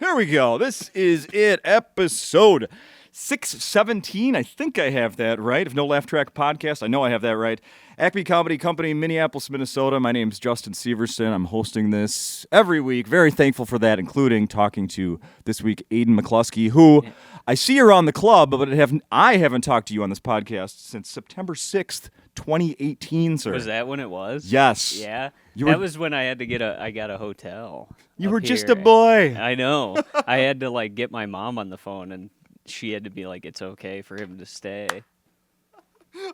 Here we go. This is it, episode 617. I think I have that right. If No Laugh Track Podcast, I know I have that right. Acme Comedy Company, Minneapolis, Minnesota. My name's Justin Severson. I'm hosting this every week. Very thankful for that, including talking to, this week, Aidan Mccluskey, who I see around the club, but I haven't talked to you on this podcast since September 6th, 2018, sir. Was that when it was? Yes. Yeah. That was when I had to I got a hotel. You were just a boy. I know. I had to get my mom on the phone, and she had to be like, it's okay for him to stay.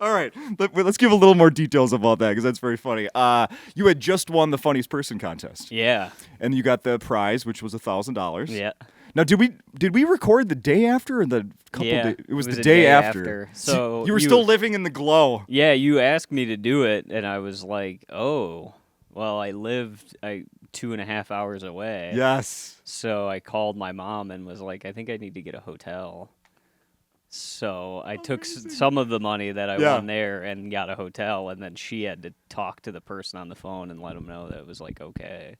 All right, let's give a little more details about that because that's very funny. You had just won the Funniest Person contest. Yeah. And you got the prize, which was $1,000. Yeah. Now, did we record the day after or the couple days? It was the day after. So you were still living in the glow. Yeah, you asked me to do it, and I was like, oh, well, I lived 2.5 hours away. Yes. So I called my mom and was like, I think I need to get a hotel. So I took some of the money that I won there and got a hotel, and then she had to talk to the person on the phone and let them know that it was okay.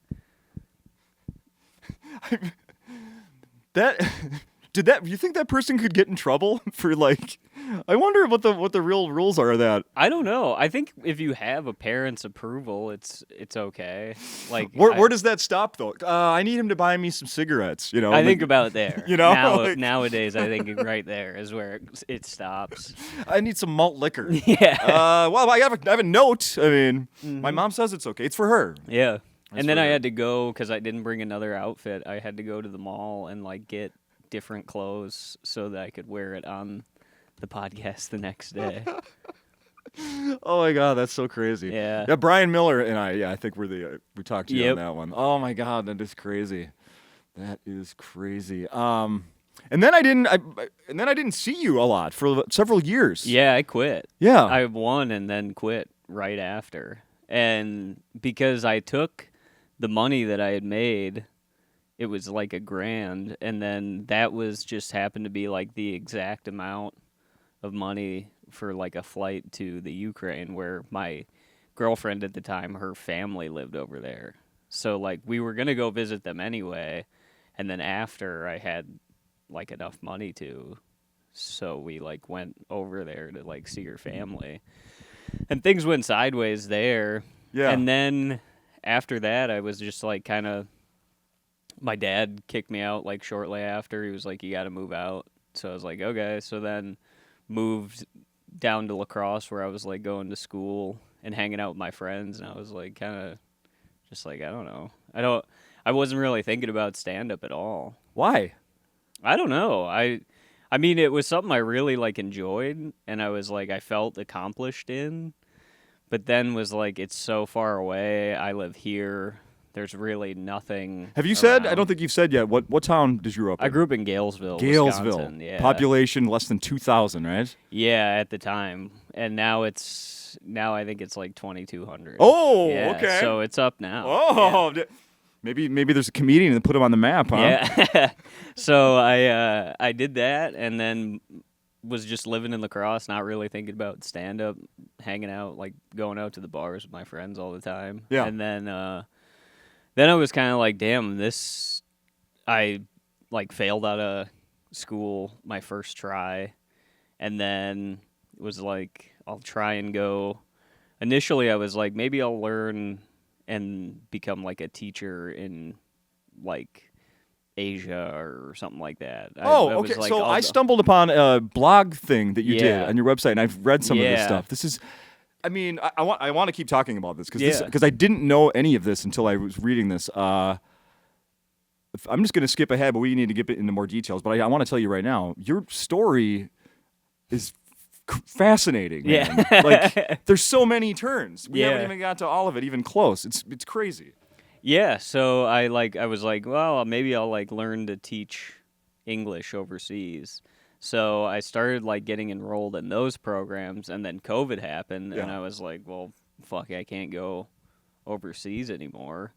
You think that person could get in trouble for I wonder what the real rules are of that. I don't know. I think if you have a parent's approval, it's okay. Where does that stop though? I need him to buy me some cigarettes. I think about there. Nowadays I think right there is where it stops. I need some malt liquor. Yeah. Well, I have a note. I mean, my mom says it's okay. It's for her. Yeah. And then I had to go because I didn't bring another outfit. I had to go to the mall and get different clothes so that I could wear it on the podcast the next day. Oh my God, that's so crazy. Yeah. Yeah, Brian Miller and I think we talked to you on that one. Oh my God, that is crazy. That is crazy. And then I didn't see you a lot for several years. Yeah, I quit. Yeah. I won and then quit right after. And because I took the money that I had made, it was $1,000, and then that was just happened to be the exact amount of money for a flight to the Ukraine, where my girlfriend at the time, her family lived over there. So we were gonna go visit them anyway, and then after I had enough money to, so we went over there to see her family, and things went sideways there. Yeah. And then after that, I was just kind of. My dad kicked me out shortly after. He was like, you got to move out. So I was like, okay. So then moved down to La Crosse, where I was going to school and hanging out with my friends. And I was kind of just I don't know. I wasn't really thinking about stand-up at all. Why? I don't know. I mean, it was something I really enjoyed, and I was I felt accomplished in. But then was it's so far away. I live here. There's really nothing. Have you said? I don't think you've said yet. What town did you grow up in? I grew up in Galesville, Galesville. Wisconsin. Yeah. Population less than 2,000, right? Yeah, at the time. And now I think it's 2,200. Oh, yeah, okay. So it's up now. Oh, yeah. Maybe there's a comedian that put him on the map, huh? Yeah. So I did that, and then was just living in La Crosse, not really thinking about stand-up, hanging out, going out to the bars with my friends all the time. Yeah. And then I was kind of damn, I failed out of school my first try, and then was I'll try and go. Initially, I was maybe I'll learn and become a teacher in Asia or something like that. Okay. So I stumbled upon a blog thing that you did on your website, and I've read some of this stuff. This is. I mean, I want to keep talking about this because I didn't know any of this until I was reading this. I'm just going to skip ahead, but we need to get into more details. But I want to tell you right now, your story is fascinating. Man. Yeah, there's so many turns. We haven't Yeah. even got to all of it, even close. It's crazy. Yeah, so I was well, maybe I'll learn to teach English overseas. So I started getting enrolled in those programs, and then COVID happened, and I was well, fuck, I can't go overseas anymore.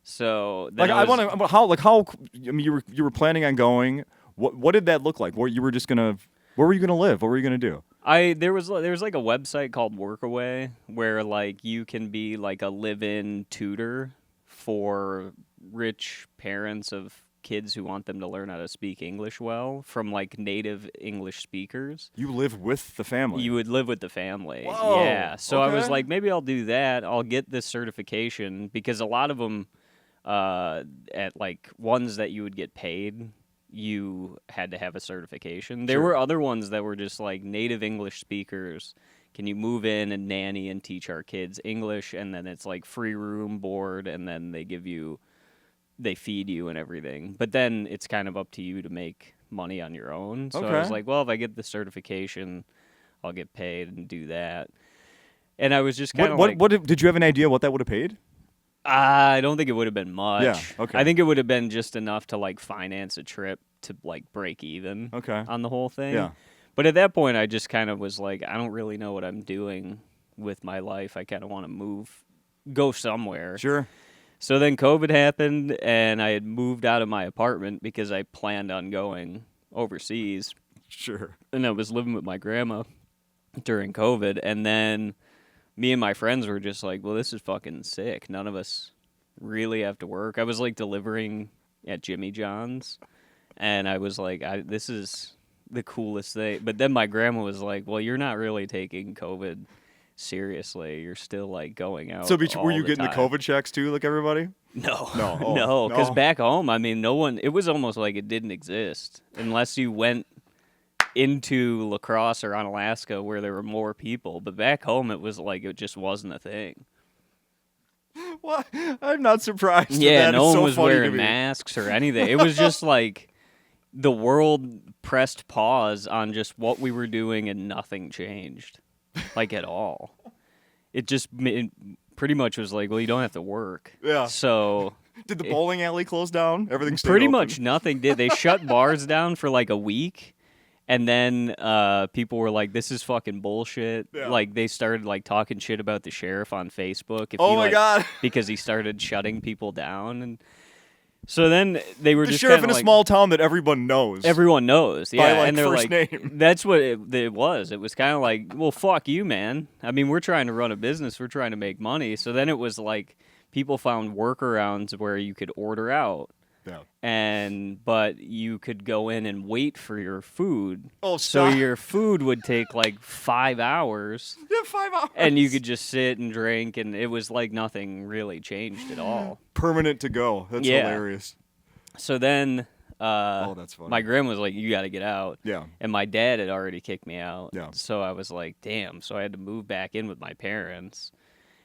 So then how I mean, you were planning on going. What did that look like? Where you were just gonna? Where were you gonna live? What were you gonna do? There was a website called Workaway where you can be a live-in tutor for rich parents of kids who want them to learn how to speak English well from like native English speakers. You live with the family. You would live with the family. Whoa, Yeah. So I was okay. like, maybe I'll do that. I'll get this certification because a lot of them, at like ones that you would get paid, you had to have a certification. There Sure. were other ones that were just like native English speakers. Can you move in and nanny and teach our kids English? And then it's like free room, board, and then they feed you and everything. But then it's kind of up to you to make money on your own. So I was Okay. like, well, if I get the certification, I'll get paid and do that. And I was just kind of like, What did you have an idea what that would have paid? I don't think it would have been much. Yeah, okay. I think it would have been just enough to like finance a trip to like break even Okay. on the whole thing. Yeah. But at that point, I just kind of was like, I don't really know what I'm doing with my life. I kind of want to go somewhere. Sure. So then COVID happened, and I had moved out of my apartment because I planned on going overseas. Sure. And I was living with my grandma during COVID, and then me and my friends were just like, well, this is fucking sick. None of us really have to work. I was like delivering at Jimmy John's, and I was like, this is the coolest thing. But then my grandma was like, well, you're not really taking COVID seriously. You're still like going out. So all were you the getting time. the COVID checks too, like everybody? No, No. Oh, no, because no. back home, I mean, no one. It was almost like it didn't exist unless you went into La Crosse or on Alaska where there were more people. But back home, it was like it just wasn't a thing. What? I'm not surprised. Yeah, that no is one so was funny to wearing me. masks or anything. It was just like the world pressed pause on just what we were doing and nothing changed, like at all. It just pretty much was like, well, you don't have to work. Yeah. So Did the bowling alley close down? Everything stayed pretty open? much nothing did. They shut bars down for like a week. And then people were like, "This is fucking bullshit." Yeah. Like they started like talking shit about the sheriff on Facebook. If Oh he, my like, God. Because he started shutting people down, and so then they were The just sheriff kinda in a like, small town that everyone knows. everyone knows, yeah, like, and they're first like, name. that's what it was. It was kind of like, well, fuck you, man. I mean, we're trying to run a business, we're trying to make money. So then it was like people found workarounds where you could order out. Yeah. But you could go in and wait for your food. Oh, So stop. your food would take like 5 hours, Yeah, 5 hours. and you could just sit and drink, and it was like nothing really changed at all. Permanent to go. That's Yeah. hilarious. So then Oh, that's funny. my grandma was like, you got to get out. Yeah. And my dad had already kicked me out. Yeah. So I was like, damn. So I had to move back in with my parents.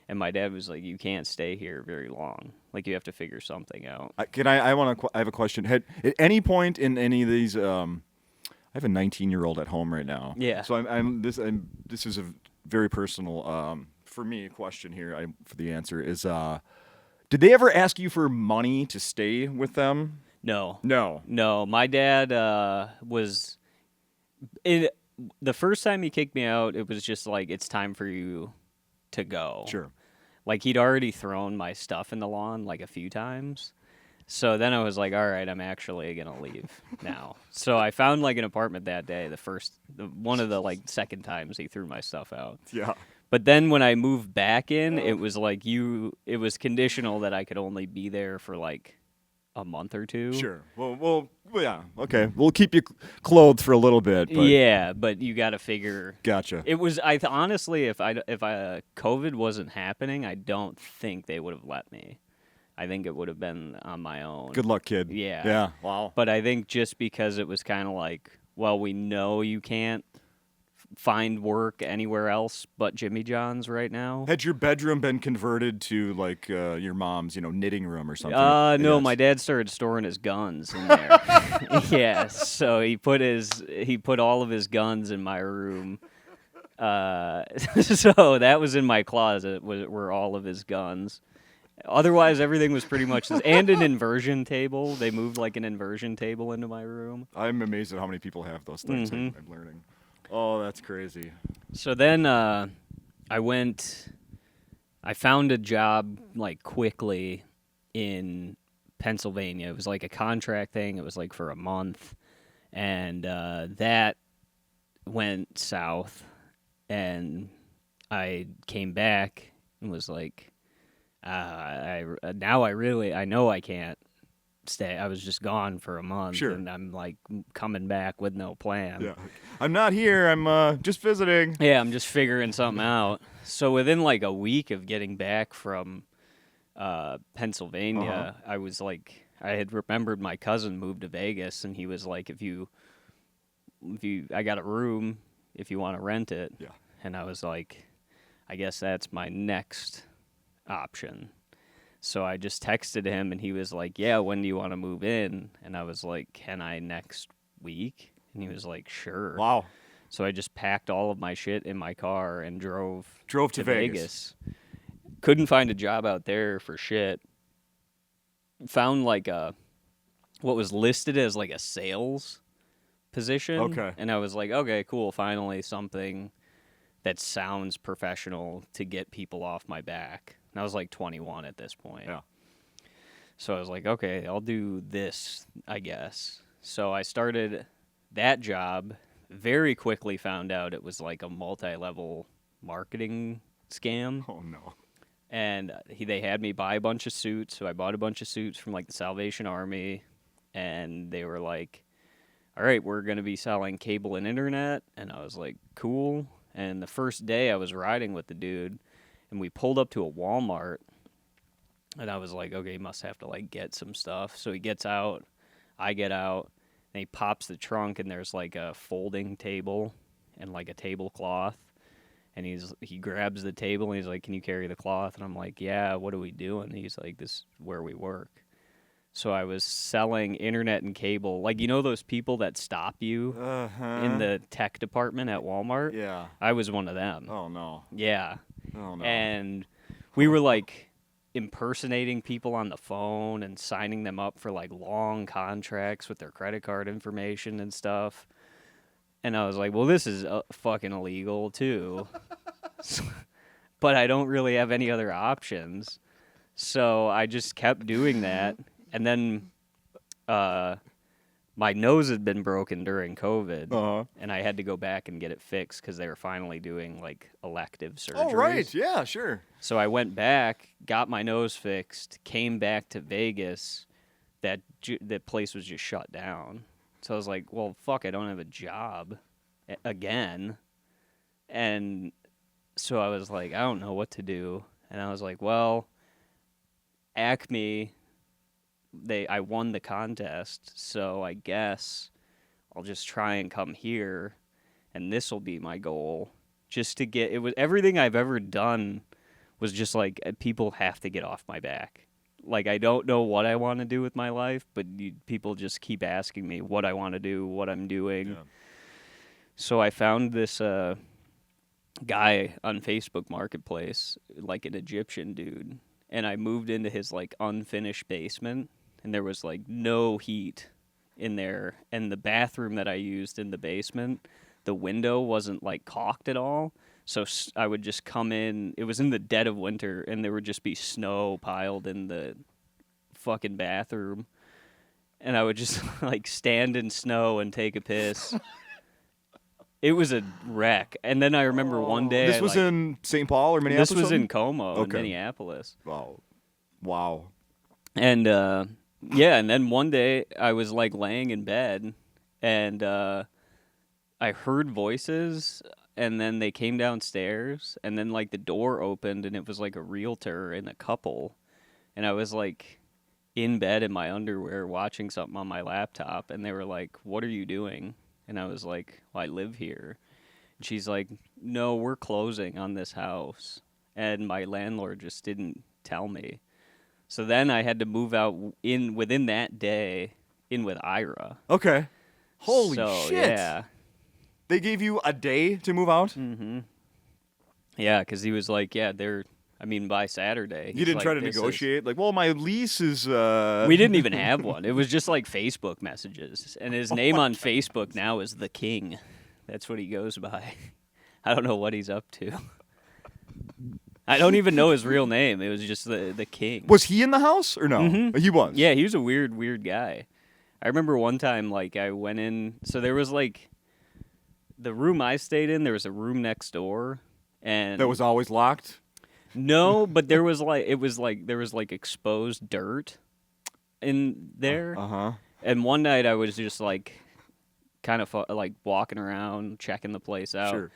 And my dad was like, you can't stay here very long. Like, you have to figure something out. I have a question. At any point in any of these, I have a 19-year-old at home right now. Yeah. So this is a very personal, for me, question here. For the answer is, did they ever ask you for money to stay with them? No. No. No. My dad was... the first time he kicked me out, it was just like, it's time for you to go. Sure. Like, he'd already thrown my stuff in the lawn, like, a few times. So then I was like, all right, I'm actually going to leave now. So I found, like, an apartment that day, one of the, like, second times he threw my stuff out. Yeah. But then when I moved back in, it was like it was conditional that I could only be there for, like, a month or two. Sure. Well, yeah. Okay. We'll keep you clothed for a little bit. But Yeah, but you got to figure... Gotcha. It was honestly, if COVID wasn't happening, I don't think they would have let me. I think it would have been on my own. Good luck, kid. Yeah. Yeah. Wow. But I think just because it was kind of like, well, we know you can't find work anywhere else but Jimmy John's right now. Had your bedroom been converted to like your mom's, knitting room or something? No, Yes. my dad started storing his guns in there. Yeah, so he put all of his guns in my room. So that was in my closet were all of his guns. Otherwise, everything was pretty much this. And an inversion table. They moved like an inversion table into my room. I'm amazed at how many people have those things. Mm-hmm. I'm learning. Oh, that's crazy. So then I found a job like quickly in Pennsylvania. It was like a contract thing. It was like for a month. And that went south. And I came back and was like, I know I can't I was just gone for a month, Sure. and I'm like coming back with no plan. Yeah. I'm not here. I'm just visiting. Yeah, I'm just figuring something out. So within like a week of getting back from Pennsylvania, I was like, I had remembered my cousin moved to Vegas, and he was like, if you, I got a room if you want to rent it. Yeah. And I was like, I guess that's my next option. So I just texted him, and he was like, yeah, when do you want to move in? And I was like, can I next week? And he was like, sure. Wow. So I just packed all of my shit in my car and drove to Vegas. Couldn't find a job out there for shit. Found like what was listed as like a sales position. Okay. And I was like, okay, cool. Finally something that sounds professional to get people off my back. And I was like 21 at this point. Yeah. So I was like, okay, I'll do this, I guess. So I started that job. Very quickly found out it was like a multi-level marketing scam. Oh, no. And they had me buy a bunch of suits. So I bought a bunch of suits from like the Salvation Army. And they were like, all right, we're going to be selling cable and internet. And I was like, cool. And the first day I was riding with the dude, and we pulled up to a Walmart. And I was like, okay, he must have to like get some stuff. So he gets out, I get out. And he pops the trunk, and there's like a folding table and like a tablecloth. And he grabs the table, and he's like, can you carry the cloth? And I'm like, yeah, what are we doing? And he's like, this is where we work. So I was selling internet and cable. Like, you know those people that stop you in the tech department at Walmart? Yeah. I was one of them. Oh, no. Yeah. Oh, no. And we were like impersonating people on the phone and signing them up for like long contracts with their credit card information and stuff. And I was like, well, this is fucking illegal too. But I don't really have any other options. So I just kept doing that. And then my nose had been broken during COVID, and I had to go back and get it fixed because they were finally doing like elective surgeries. Oh, right. Yeah, sure. So I went back, got my nose fixed, came back to Vegas. That place was just shut down. So I was like, well, fuck, I don't have a job again. And so I was like, I don't know what to do. And I was like, well, Acme, I won the contest, so I guess I'll just try and come here, and this will be my goal. Just to get it was everything I've ever done was just like people have to get off my back. Like I don't know what I want to do with my life, but people just keep asking me what I want to do, what I'm doing. Yeah. So I found this guy on Facebook Marketplace, like an Egyptian dude, and I moved into his like unfinished basement. And there was, like, no heat in there. And the bathroom that I used in the basement, the window wasn't, like, caulked at all. So I would just come in. It was in the dead of winter, and there would just be snow piled in the fucking bathroom. And I would just, like, stand in snow and take a piss. It was a wreck. And then I remember one day. This was in St. Paul or Minneapolis? This was in Como, in Minneapolis. Wow. And, yeah, and then one day I was like laying in bed, and I heard voices, and then they came downstairs, and then like the door opened, and it was like a realtor and a couple, and I was like in bed in my underwear watching something on my laptop, and they were like, "What are you doing?" And I was like, "Well, I live here." And she's like, "No, we're closing on this house," and my landlord just didn't tell me. So then I had to move out within that day in with Ira. Okay. Holy shit. Yeah. They gave you a day to move out? Mm-hmm. Yeah, because he was like, by Saturday. You didn't try to negotiate? Like, well, my lease is... We didn't even have one. It was just like Facebook messages. And his name on Facebook now is The King. That's what he goes by. I don't know what he's up to. I don't even know his real name. It was just the King. Was he in the house or no? Mm-hmm. He was. Yeah, he was a weird guy. I remember one time, like, I went in. So there was, like, the room I stayed in, there was a room next door. And that was always locked? No, but there was, like, there was, like, exposed dirt in there. Uh-huh. And one night I was just like kind of like walking around, checking the place out. Sure.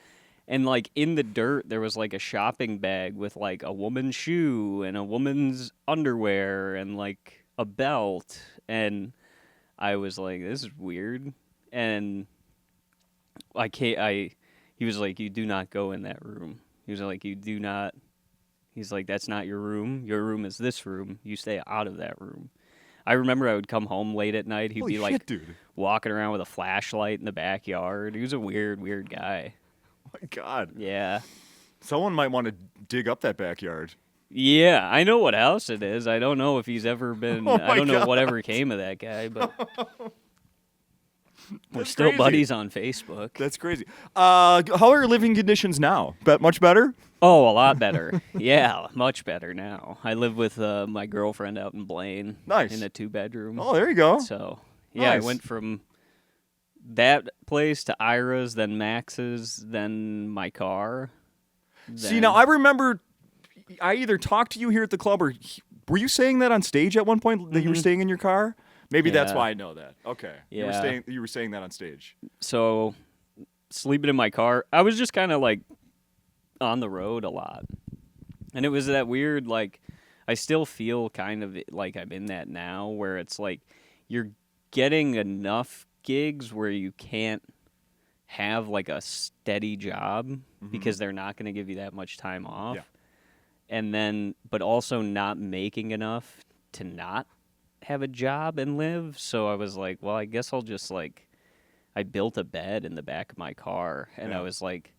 And like in the dirt there was like a shopping bag with like a woman's shoe and a woman's underwear and like a belt, and I was like, this is weird. And he was like, you do not go in that room. He was like, you do not. He's like, that's not your room. Your room is this room. You stay out of that room. I remember I would come home late at night. He'd Holy be shit, like dude. walking around with a flashlight in the backyard. He was a weird guy. Oh my God. Yeah. Someone might want to dig up that backyard. Yeah, I know what house it is. I don't know if he's ever been. Oh my I don't know God. whatever came of that guy, but we're That's still crazy. buddies on Facebook. That's crazy. How are your living conditions now? Much better? Oh, a lot better. Yeah, much better now. I live with my girlfriend out in Blaine. Nice. In a 2-bedroom. Oh, there you go. So, yeah, Nice. I went from that place to Ira's, then Max's, then my car. See, now I remember I either talked to you here at the club or were you saying that on stage at one point that you were staying in your car? Maybe that's Yeah. why I know that. Okay. Yeah. You were saying that on stage. So, sleeping in my car, I was just kind of like on the road a lot. And it was that weird, like, I still feel kind of like I'm in that now, where it's like you're getting enough gigs where you can't have like a steady job because they're not going to give you that much time off. Yeah. And then, but also not making enough to not have a job and live. So I was like, well, I guess I'll just like, I built a bed in the back of my car, and Yeah. I was like,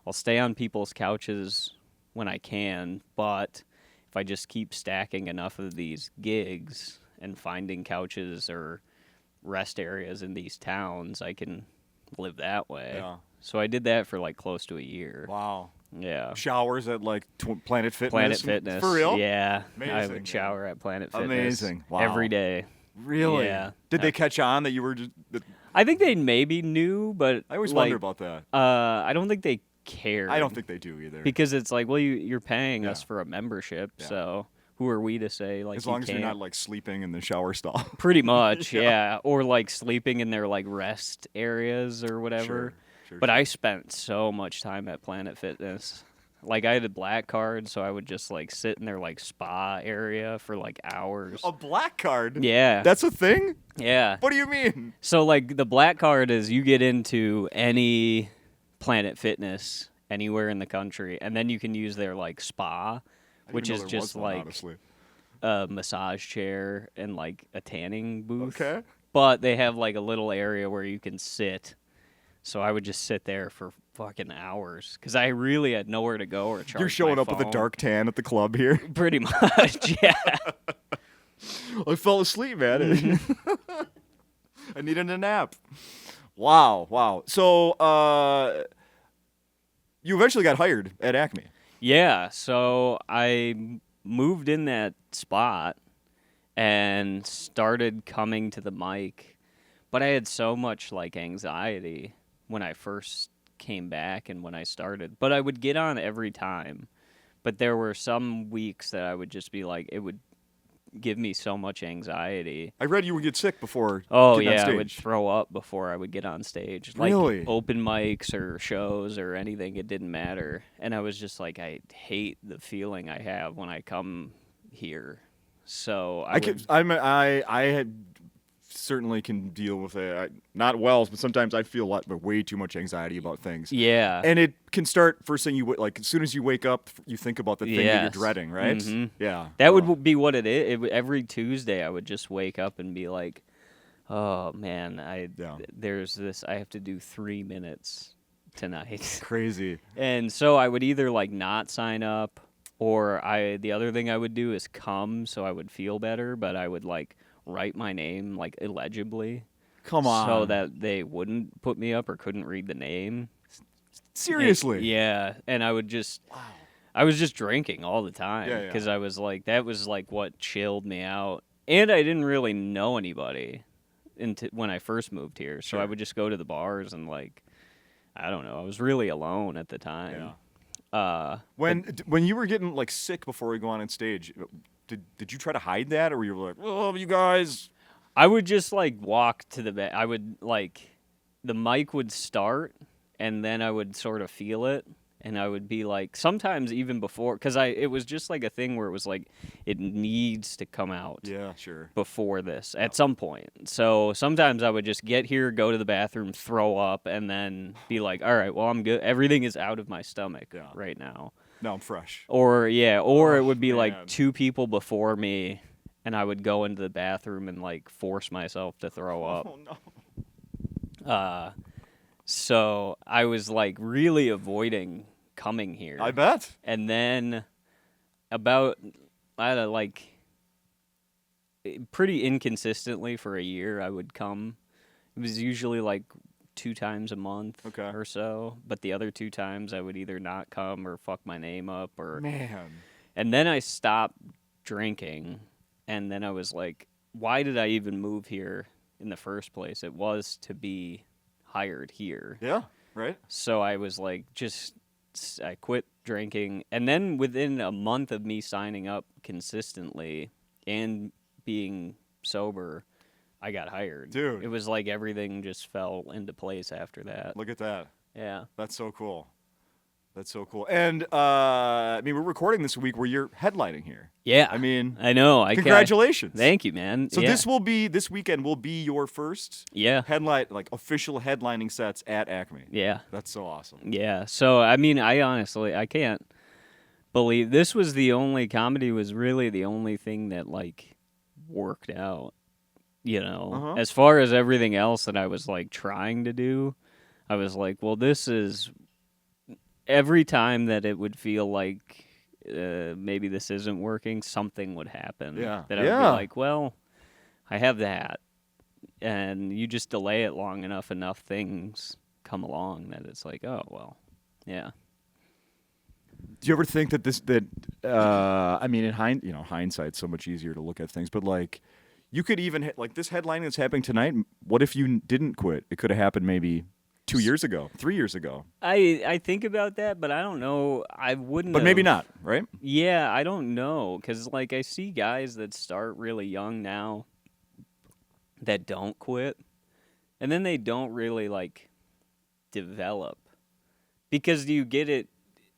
I'll stay on people's couches when I can, but if I just keep stacking enough of these gigs and finding couches or rest areas in these towns, I can live that way. Yeah. So I did that for like close to a year. Wow. Yeah. Showers at like Planet Fitness. Planet Fitness. For real? Yeah. I Amazing, would man. shower at Planet Fitness. Amazing. Wow. Every day. Really? Yeah. Did they catch on that you were just? I think they maybe knew, but I always like, wonder about that. I don't think they cared. I don't think they do either. because it's like, well, you're paying us Yeah. for a membership, Yeah. so who are we to say like as you long as you're can't? not like sleeping in the shower stall. Pretty much, Yeah. yeah. Or like sleeping in their like rest areas or whatever. But I spent so much time at Planet Fitness. Like I had a black card, so I would just like sit in their like spa area for like hours. A black card. Yeah. That's a thing. Yeah. What do you mean? So like the black card is you get into any Planet Fitness anywhere in the country, and then you can use their like spa, I which didn't is know there just was one, like honestly. a massage chair and like a tanning booth. Okay. But they have like a little area where you can sit. So I would just sit there for fucking hours because I really had nowhere to go or charge. You're showing my up with a phone. dark tan at the club here. Pretty much, yeah. I fell asleep, man. Mm-hmm. I needed a nap. Wow. So, you eventually got hired at Acme. Yeah, so I moved in that spot and started coming to the mic, but I had so much like anxiety when I first came back and when I started. But I would get on every time. But there were some weeks that I would just be like, it would give me so much anxiety. I read you would get sick before. Oh getting on yeah, I stage. would throw up before I would get on stage. Like Really? open mics or shows or anything, it didn't matter. And I was just like, I hate the feeling I have when I come here. So I had certainly can deal with it. Not well, but sometimes I feel way too much anxiety about things. yeah. And it can start first thing like as soon as you wake up, you think about the thing that you're Yes. dreading, right? Mhm. Yeah. That Oh. would be what it is. Every Tuesday, I would just wake up and be like, "Oh man, Yeah. there's this. I have to do 3 minutes tonight." Crazy. And so I would either like not sign up, or the other thing I would do is come so I would feel better, but I would like write my name like illegibly, Come on. so that they wouldn't put me up or couldn't read the name. Seriously. Yeah, and I would just. I was just drinking all the time Yeah, yeah. because I was like, that was like what chilled me out. And I didn't really know anybody when I first moved here. So Sure. I would just go to the bars and like, I don't know. I was really alone at the time. Yeah. Uh, When you were getting like sick before we go on stage, did you try to hide that, or were you like, oh, you guys? I would just like walk to the back. I would like the mic would start, and then I would sort of feel it, and I would be like, sometimes even before, because it was just like a thing where it was like it needs to come out. Yeah, sure. Before this at some point. So sometimes I would just get here, go to the bathroom, throw up, and then be like, all right, well, I'm good. Everything is out of my stomach right now. Now I'm fresh. Or it would be man. like two people before me, and I would go into the bathroom and like force myself to throw up. Oh no. So I was like really avoiding coming here. I bet. And then about like pretty inconsistently for a year I would come. It was usually like 2 times a month or so, but the other 2 times I would either not come or fuck my name up or Man. And then I stopped drinking, and then I was like, why did I even move here in the first place? It was to be hired here. Yeah, right? So I was like, I quit drinking, and then within a month of me signing up consistently and being sober, I got hired. Dude. It was like everything just fell into place after that. Look at that. Yeah. That's so cool. That's so cool. And, I mean, we're recording this week where you're headlining here. Yeah. I mean, I know. Congratulations. Thank you, man. So this weekend will be your first official headlining sets at Acme. Yeah. That's so awesome. Yeah. So, I mean, I can't believe this was comedy was really the only thing that, like, worked out, As far as everything else that I was, like, trying to do, I was like, well, this is every time that it would feel like maybe this isn't working, something would happen. Yeah. That I would be like, well, I have that. And you just delay it long enough things come along that it's like, oh, well, yeah. Do you ever think that I mean, in hindsight's so much easier to look at things, but like, you could even like this headlining that's happening tonight. What if you didn't quit? It could have happened maybe 2 years ago, 3 years ago. I think about that, but I don't know. I wouldn't. But maybe not, right? Yeah, I don't know, because like I see guys that start really young now that don't quit, and then they don't really like develop, because you get it.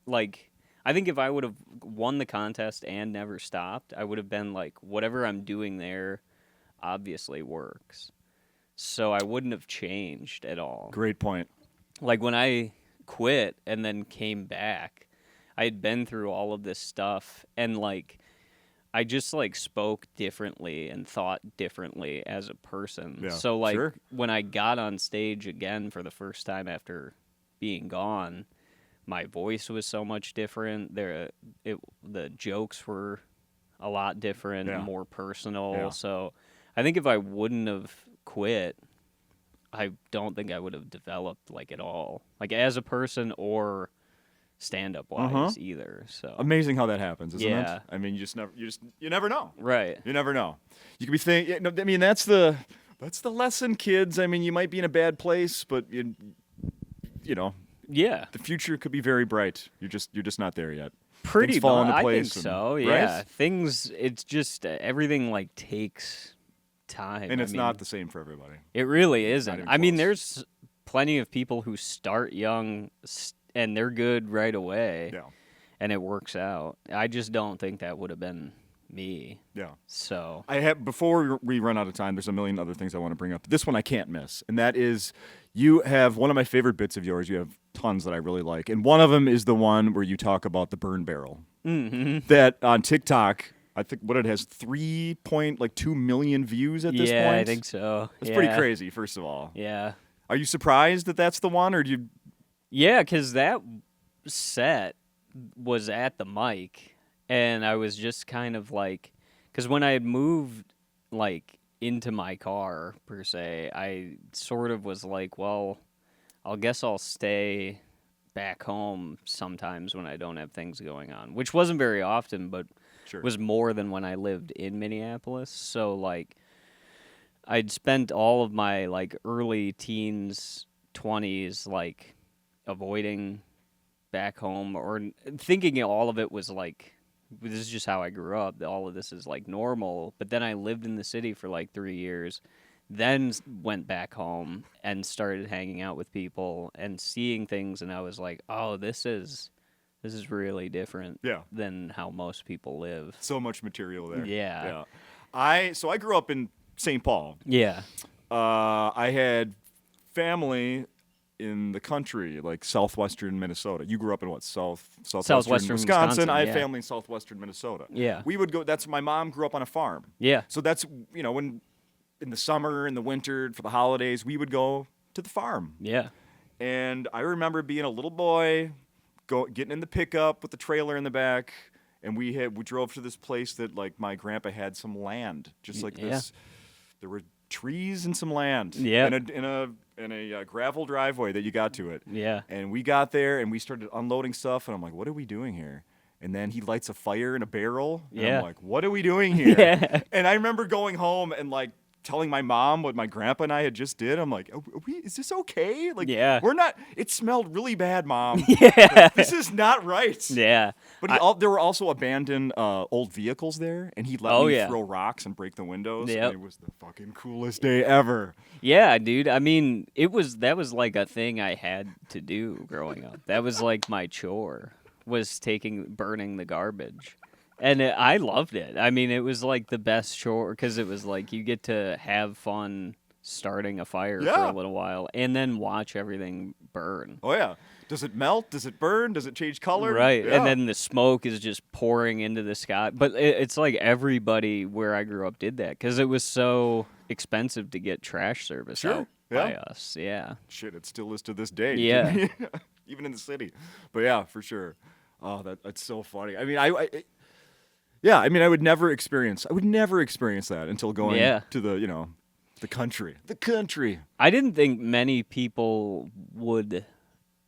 Like, I think if I would have won the contest and never stopped, I would have been like, whatever I'm doing there obviously works. So I wouldn't have changed at all. Great point. Like, when I quit and then came back, I had been through all of this stuff, and like I just like spoke differently and thought differently as a person. Yeah, so like sure. when I got on stage again for the first time after being gone, my voice was so much different. The jokes were a lot different, more personal. Yeah. So I think if I wouldn't have quit, I don't think I would have developed like at all, like as a person or stand-up wise either. So amazing how that happens, isn't Yeah. it? I mean, you never know. right. You never know. You could be thinking. I mean, that's the lesson, kids. I mean, you might be in a bad place, but you know, Yeah. the future could be very bright. You're just not there yet. Pretty Things fall into I place think and- so. Yeah. right? Things. It's just everything like takes time, And it's I mean, not the same for everybody. It really isn't. even I mean, close. there's plenty of people who start young and they're good right away, Yeah. and it works out. I just don't think that would have been me. Yeah. So Before we run out of time, there's a million other things I want to bring up. This one I can't miss, and that is you have one of my favorite bits of yours. You have tons that I really like, and one of them is the one where you talk about the burn barrel. Mm-hmm. That on TikTok, I think it has 3.2 million views at this point. yeah, I think so. That's yeah. pretty crazy. First of all, Yeah. are you surprised that that's the one, or do you? Yeah, because that set was at the mic, and I was just kind of like, because when I had moved like into my car per se, I sort of was like, well, I guess I'll stay back home sometimes when I don't have things going on, which wasn't very often, but Sure. was more than when I lived in Minneapolis. So like, I'd spent all of my like early teens, 20s, like avoiding back home, or thinking all of it was like this is just how I grew up. All of this is like normal. But then I lived in the city for like 3 years, then went back home and started hanging out with people and seeing things, and I was like, oh, this is really different Yeah. than how most people live. So much material there. Yeah. I grew up in St. Paul. Yeah. I had family in the country, like southwestern Minnesota. You grew up in what? Southwestern Wisconsin. I had yeah. family in southwestern Minnesota. Yeah. We would go. That's my mom grew up on a farm. Yeah. So that's when in the summer, in the winter, for the holidays, we would go to the farm. Yeah. And I remember being a little boy, getting in the pickup with the trailer in the back, and we drove to this place that like my grandpa had some land, just like this. There were trees and some land. Yeah. In a gravel driveway that you got to it. Yeah. And we got there and we started unloading stuff, and I'm like, what are we doing here? And then he lights a fire in a barrel. And Yeah. I'm like, what are we doing here? Yeah. And I remember going home and like telling my mom what my grandpa and I had just did. I'm like, is this okay? Like, Yeah. we're not. It smelled really bad, Mom. Yeah. Like, this is not right. Yeah. But there were also abandoned old vehicles there, and he let me throw rocks and break the windows. Yep. And it was the fucking coolest day ever. Yeah, dude. I mean, that was like a thing I had to do growing up. That was like my chore, was burning the garbage. And I loved it. I mean, it was like the best chore because it was like you get to have fun starting a fire for a little while and then watch everything burn. Oh, yeah. Does it melt? Does it burn? Does it change color? Right. Yeah. And then the smoke is just pouring into the sky. But it's like everybody where I grew up did that because it was so expensive to get trash service out by us. Yeah. Shit, it still is to this day. Yeah. Even in the city. But yeah, for sure. Oh, that's so funny. I mean, I would never experience that until going to the country. The country. I didn't think many people would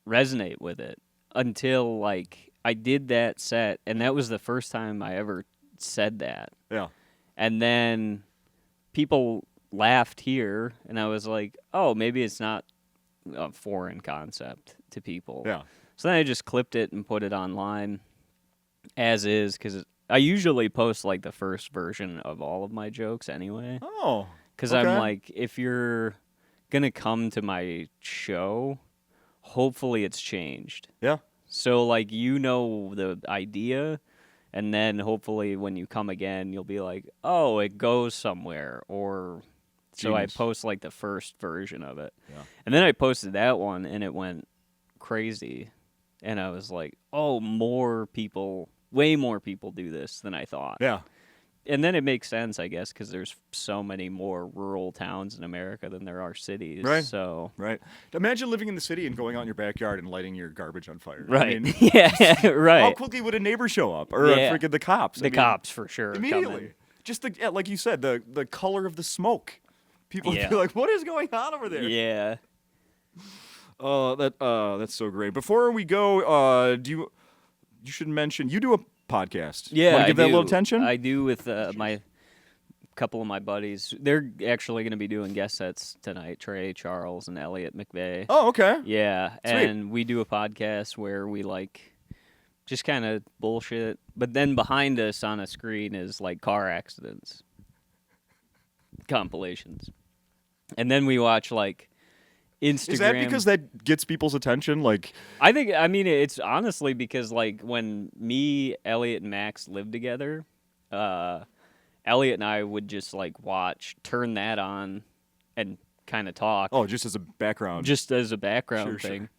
resonate with it until like I did that set, and that was the first time I ever said that. Yeah. And then people laughed here, and I was like, oh, maybe it's not a foreign concept to people. Yeah. So then I just clipped it and put it online as is, because I usually post like the first version of all of my jokes anyway. Oh. Because I'm like, if you're going to come to my show, hopefully it's changed. Yeah. So like, the idea, and then hopefully when you come again, you'll be like, oh, it goes somewhere. Or so I post like the first version of it. Yeah. And then I posted that one and it went crazy. And I was like, oh, way more people do this than I thought. Yeah. And then it makes sense, I guess, because there's so many more rural towns in America than there are cities. Right. So Right. Imagine living in the city and going out in your backyard and lighting your garbage on fire. right. I mean, yeah. Right. how quickly would a neighbor show up, or freaking the cops? The cops for sure. Immediately. Just like you said, the color of the smoke. People would be like, "What is going on over there?" Yeah. Oh, that's so great. Before we go, you should mention you do a podcast. Yeah, Want to give that a little do. attention? I do with my couple of my buddies. They're actually going to be doing guest sets tonight. Trey Charles and Elliot McVeigh. Oh, okay. Yeah, Sweet. and we do a podcast where we like just kind of bullshit, but then behind us on a screen is like car accidents compilations, and then we watch like Instagram. Is that because that gets people's attention? Like, I mean, it's honestly because, like, when me, Elliot, and Max lived together, Elliot and I would just, like, turn that on and kind of talk. oh, just as a background. Just as a background Sure. thing.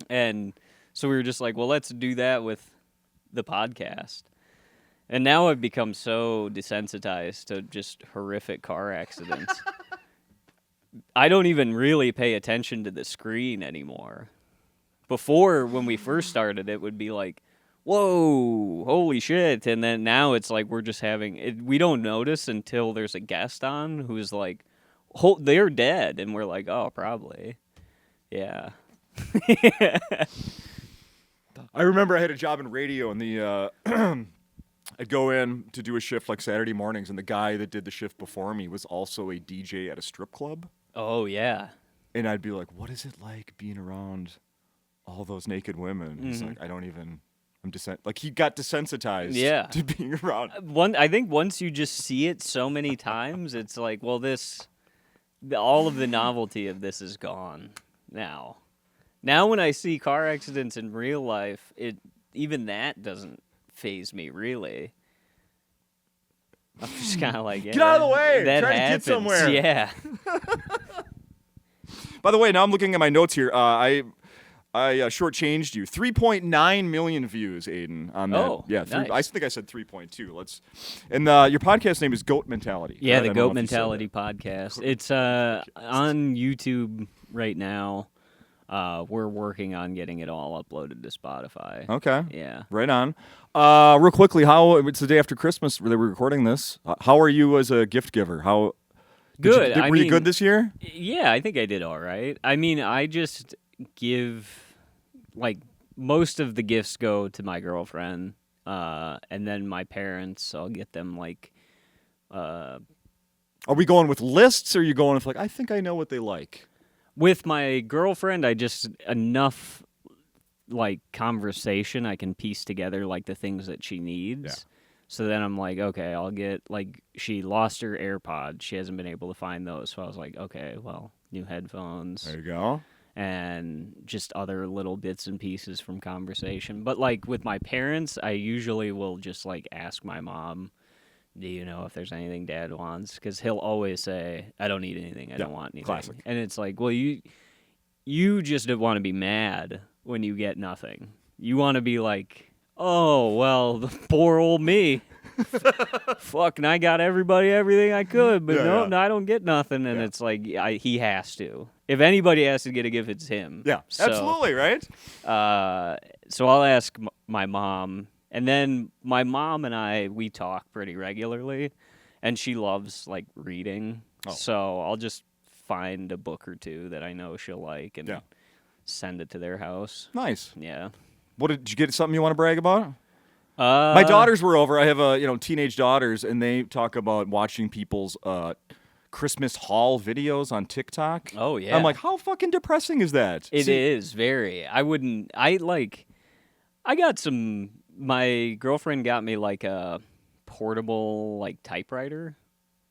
And so we were just like, well, let's do that with the podcast. And now I've become so desensitized to just horrific car accidents. I don't even really pay attention to the screen anymore. Before, when we first started, it would be like, whoa, holy shit. And then now it's like we're just having it. We don't notice until there's a guest on who's like, they're dead. And we're like, oh, probably. Yeah. I remember I had a job in radio, and I'd go in to do a shift like Saturday mornings, and the guy that did the shift before me was also a DJ at a strip club. Oh, yeah. And I'd be like, what is it like being around all those naked women? He's like, I don't even Like he got desensitized to being around. I think once you just see it so many times, it's like, well, all of the novelty of this is gone now. Now when I see car accidents in real life, even that doesn't faze me really. I'm just kind of like, get out of the way. That Try happens. to get somewhere. Yeah. By the way, now I'm looking at my notes here. I shortchanged you. 3.9 million views, Aidan, on that. Oh, yeah. nice. I think I said 3.2. And your podcast name is Goat Mentality. Yeah, right? the Goat Mentality podcast. It's on YouTube right now. We're working on getting it all uploaded to Spotify. Okay. Yeah. Right on. Real quickly, it's the day after Christmas that we're recording this. How are you as a gift giver? Good. Were you good this year? Yeah, I think I did all right. I mean, I just give, like, most of the gifts go to my girlfriend, and then my parents, I'll get them, like... Are we going with lists, or are you going with, like, I think I know what they like? With my girlfriend, I just... enough, like, conversation, I can piece together, like, the things that she needs. Yeah. So then I'm like, okay, I'll get, like, she lost her AirPods. She hasn't been able to find those. So I was like, okay, well, new headphones. There you go. And just other little bits and pieces from conversation. But, like, with my parents, I usually will just, like, ask my mom, do you know if there's anything Dad wants? Because he'll always say, I don't need anything. I don't want anything. Classic. And it's like, well, you just don't want to be mad when you get nothing. You want to be like... oh, well, the poor old me. Fucking, I got everything I could, but no, I don't get nothing. And it's like, he has to. If anybody has to get a gift, it's him. Yeah, so, absolutely, right? So I'll ask my mom. And then my mom and we talk pretty regularly. And she loves, like, reading. Oh. So I'll just find a book or two that I know she'll like and send it to their house. Nice. Yeah. Did you get something you want to brag about? My daughters were over. I have teenage daughters, and they talk about watching people's Christmas haul videos on TikTok. Oh yeah. I'm like, how fucking depressing is that? It is very. My girlfriend got me like a portable like typewriter,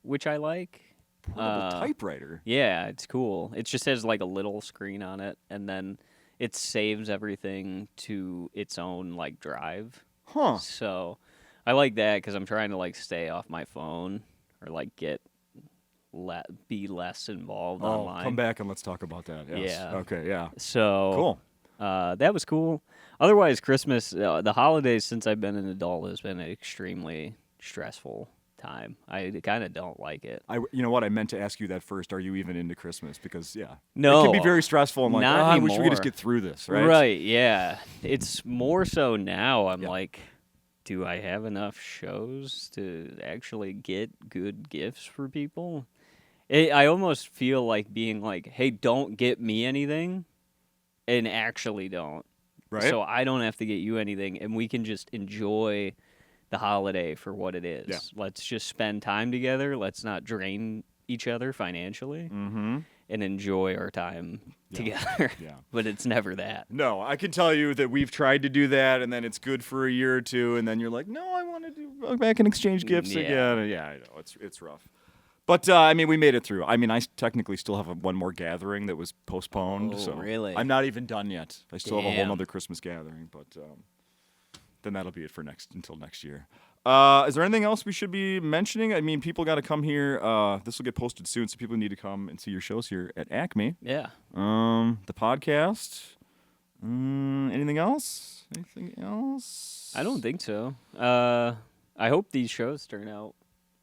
which I like. Portable typewriter? Yeah, it's cool. It just has like a little screen on it, and then it saves everything to its own, like, drive. Huh. So I like that because I'm trying to, like, stay off my phone or, like, be less involved online. Come back and let's talk about that. Yes. Yeah. Okay, yeah. So... cool. That was cool. Otherwise, Christmas, the holidays since I've been an adult has been an extremely stressful time. I kind of don't like it. You know what? I meant to ask you that first. Are you even into Christmas? Because, no, it can be very stressful. I'm like, I wish we could just get through this, right? Right, yeah. It's more so now. I'm like, do I have enough shows to actually get good gifts for people? I almost feel like being like, hey, don't get me anything, and actually don't. Right. So I don't have to get you anything, and we can just enjoy the holiday for what it is. Yeah. Let's just spend time together. Let's not drain each other financially and enjoy our time together. Yeah. But it's never that. No, I can tell you that we've tried to do that, and then it's good for a year or two, and then you're like, no, I want to go back and exchange gifts again. Yeah, I know. It's rough. But, we made it through. I mean, I technically still have one more gathering that was postponed. Oh, so really? I'm not even done yet. I still have a whole other Christmas gathering, but... then that'll be it for until next year. Is there anything else we should be mentioning? I mean, people got to come here. This will get posted soon, so people need to come and see your shows here at Acme. Yeah. The podcast. Anything else? I don't think so. I hope these shows turn out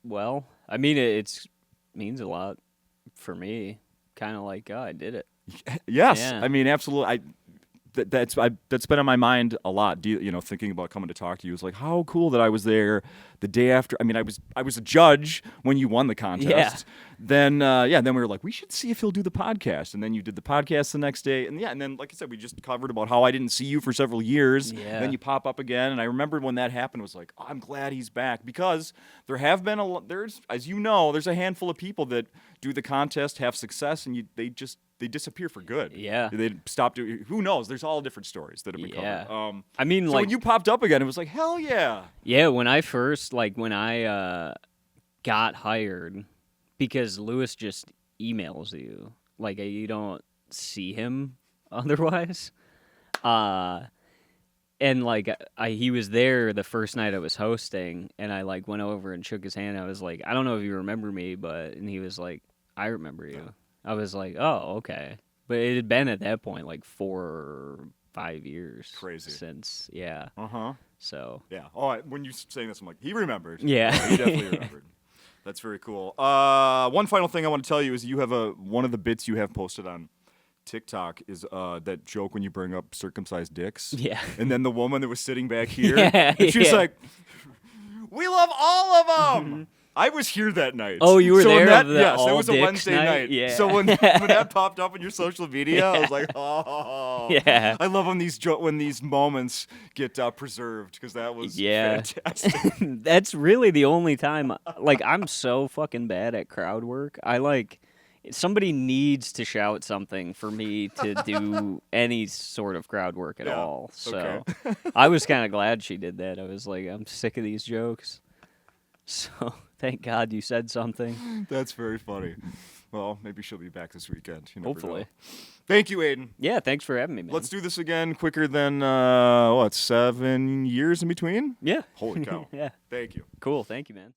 well. I mean, it means a lot for me. Kind of like, I did it. Yes. Yeah. I mean, absolutely. That's been on my mind a lot. Thinking about coming to talk to you, it's like how cool that I was there the day after. I mean, I was a judge when you won the contest. Yeah. Then we were like, we should see if he'll do the podcast. And then you did the podcast the next day, and then like I said, we just covered about how I didn't see you for several years. Yeah. And then you pop up again, and I remember when that happened, it was like, I'm glad he's back because there have been there's a handful of people that do the contest, have success, and they just they disappear for good. Yeah. They stop doing. Who knows? There's all different stories that have been Yeah. covered. I mean, so like when you popped up again, it was like hell yeah. Yeah, when I first when I got hired, because Lewis just emails you, like you don't see him otherwise. And like he was there the first night I was hosting, and I like went over and shook his hand. I was like, I don't know if you remember me, and he was like, I remember you. I was like, oh, okay. But it had been at that point like 4 or 5 years. Crazy. Since, yeah. Uh-huh. So. Yeah. Oh, when you saying this, I'm like, he remembered. Yeah. He definitely remembered. That's very cool. One final thing I want to tell you is you have one of the bits you have posted on TikTok is that joke when you bring up circumcised dicks. Yeah. And then the woman that was sitting back here, Yeah, and she was yeah. like, we love all of them. I was here that night. Oh, you were so there? Yes, that all was a dicks Wednesday night. Yeah. So when that popped up on your social media, I was like, oh. Yeah. I love when these moments get preserved because that was fantastic. That's really the only time. Like, I'm so fucking bad at crowd work. Somebody needs to shout something for me to do any sort of crowd work at all. So I was kind of glad she did that. I was like, I'm sick of these jokes. So thank God you said something. That's very funny. Well, maybe she'll be back this weekend. You never Hopefully. know. Thank you, Aidan. Yeah, thanks for having me, man. Let's do this again quicker than, 7 years in between? Yeah. Holy cow. Yeah. Thank you. Cool. Thank you, man.